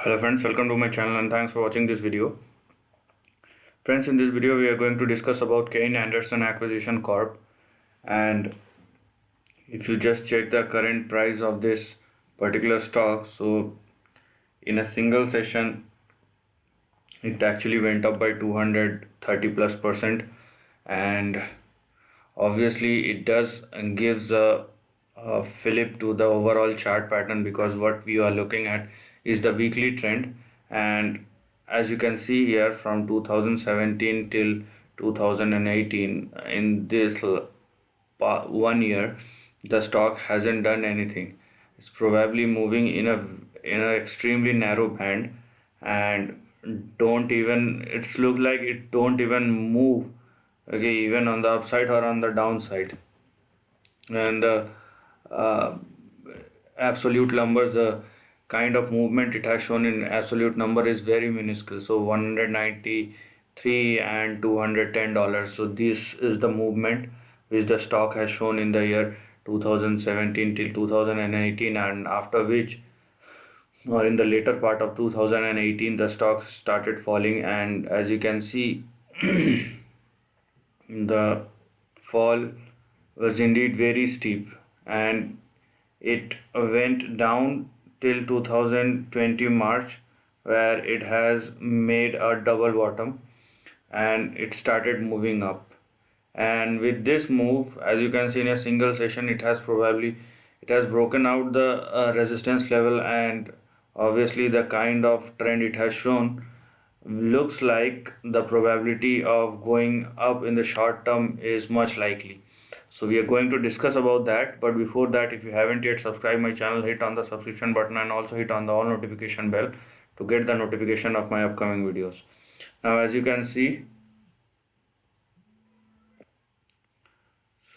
Hello friends, welcome to my channel and thanks for watching this video. Friends, in this video we are going to discuss about Kayne Anderson Acquisition Corp. And if you just check the current price of this particular stock, so in a single session it actually went up by 230 plus percent, and obviously it does gives a flip to the overall chart pattern, because what we are looking at is the weekly trend. And as you can see here, from 2017 till 2018, in this 1 year the stock hasn't done anything. It's probably moving in a extremely narrow band, and don't even it's look like it don't even move, okay, even on the upside or on the downside. And the uh, absolute numbers, the kind of movement it has shown in absolute number is very minuscule, so 193 and $210. So this is the movement which the stock has shown in the year 2017 till 2018, and after which, or in the later part of 2018, the stock started falling. And as you can see, the fall was indeed very steep, and it went down till 2020 March, where it has made a double bottom and it started moving up. And with this move, as you can see, in a single session it has broken out the resistance level, and obviously the kind of trend it has shown looks like the probability of going up in the short term is much likely. So we are going to discuss about that, but before that, if you haven't yet subscribed my channel, hit on the subscription button and also hit on the all notification bell to get the notification of my upcoming videos. Now as you can see,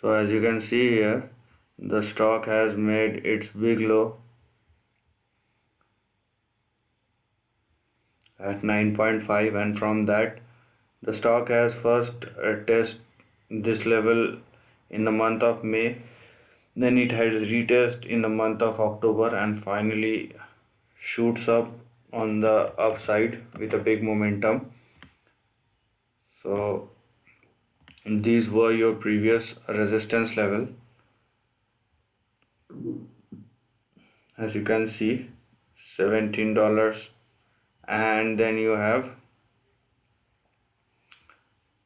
here, the stock has made its big low at 9.5, and from that the stock has first test this level in the month of May, then it has retest in the month of October, and finally shoots up on the upside with a big momentum. So these were your previous resistance level, as you can see, $17, and then you have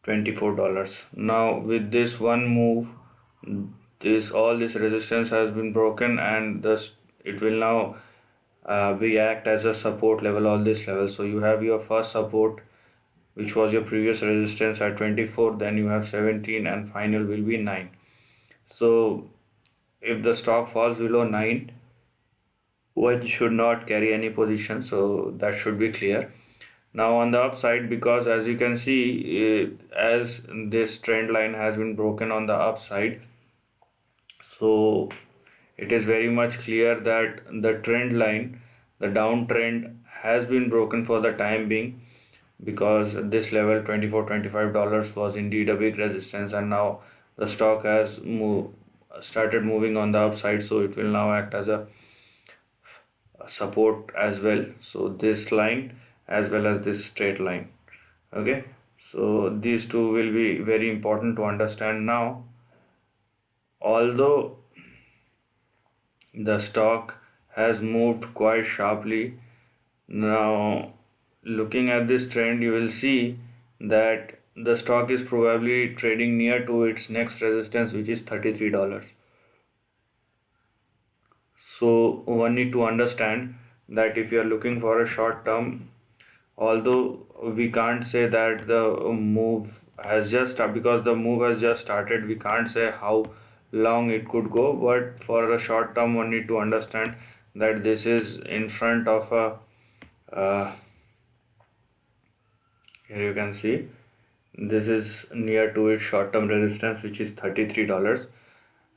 $24. Now with this one move, this all this resistance has been broken, and thus it will now be act as a support level, all this level. So you have your first support, which was your previous resistance at 24, then you have 17, and final will be 9. So if the stock falls below 9, one should not carry any position, so that should be clear. Now on the upside, because as you can see, as this trend line has been broken on the upside, so it is very much clear that the trend line, the downtrend, has been broken for the time being, because this level $24-25 was indeed a big resistance, and now the stock has started moving on the upside, so it will now act as a support as well. So this line as well as this straight line, okay, so these two will be very important to understand. Now, although the stock has moved quite sharply, now looking at this trend, you will see that the stock is probably trading near to its next resistance, which is $33. So one need to understand that if you are looking for a short term, although we can't say that the move has just started, because the move has just started, we can't say how long it could go, but for a short term one need to understand that this is in front of a here you can see this is near to its short term resistance, which is $33.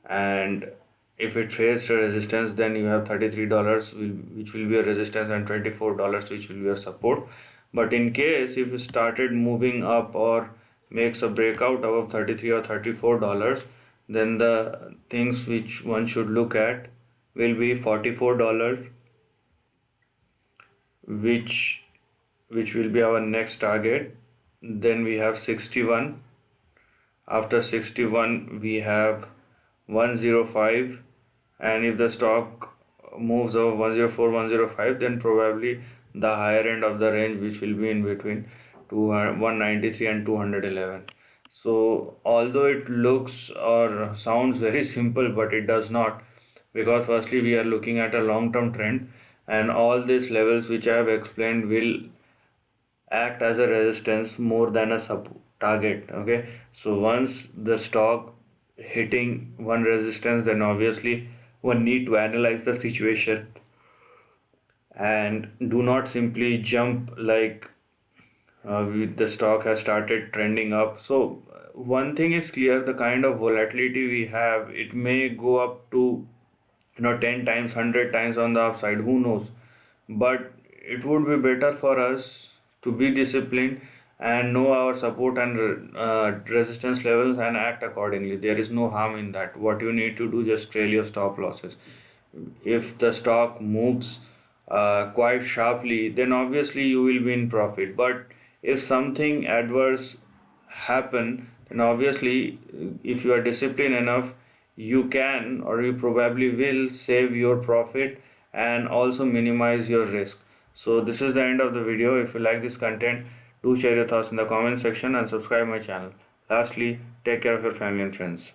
And if it fails a resistance, then you have $33 which will be a resistance, and $24 which will be a support. But in case if it started moving up or makes a breakout above 33 or $34, then the things which one should look at will be $44, which will be our next target. Then we have 61. After 61 we have 105, and if the stock moves over 104 105, then probably the higher end of the range, which will be in between 193 and 211. So although it looks or sounds very simple, but it does not, because firstly we are looking at a long term trend, and all these levels which I have explained will act as a resistance more than a sub target. Okay, so once the stock hitting one resistance, then obviously one need to analyze the situation and do not simply jump like the stock has started trending up. So one thing is clear: the kind of volatility we have, it may go up to 10 times, 100 times on the upside, who knows. But it would be better for us to be disciplined and know our support and resistance levels and act accordingly. There is no harm in that. What you need to do, just trail your stop losses. If the stock moves quite sharply, then obviously you will be in profit. But if something adverse happen, then obviously if you are disciplined enough, you can, or you probably will, save your profit and also minimize your risk. So this is the end of the video. If you like this content, do share your thoughts in the comment section and subscribe my channel. Lastly, take care of your family and friends.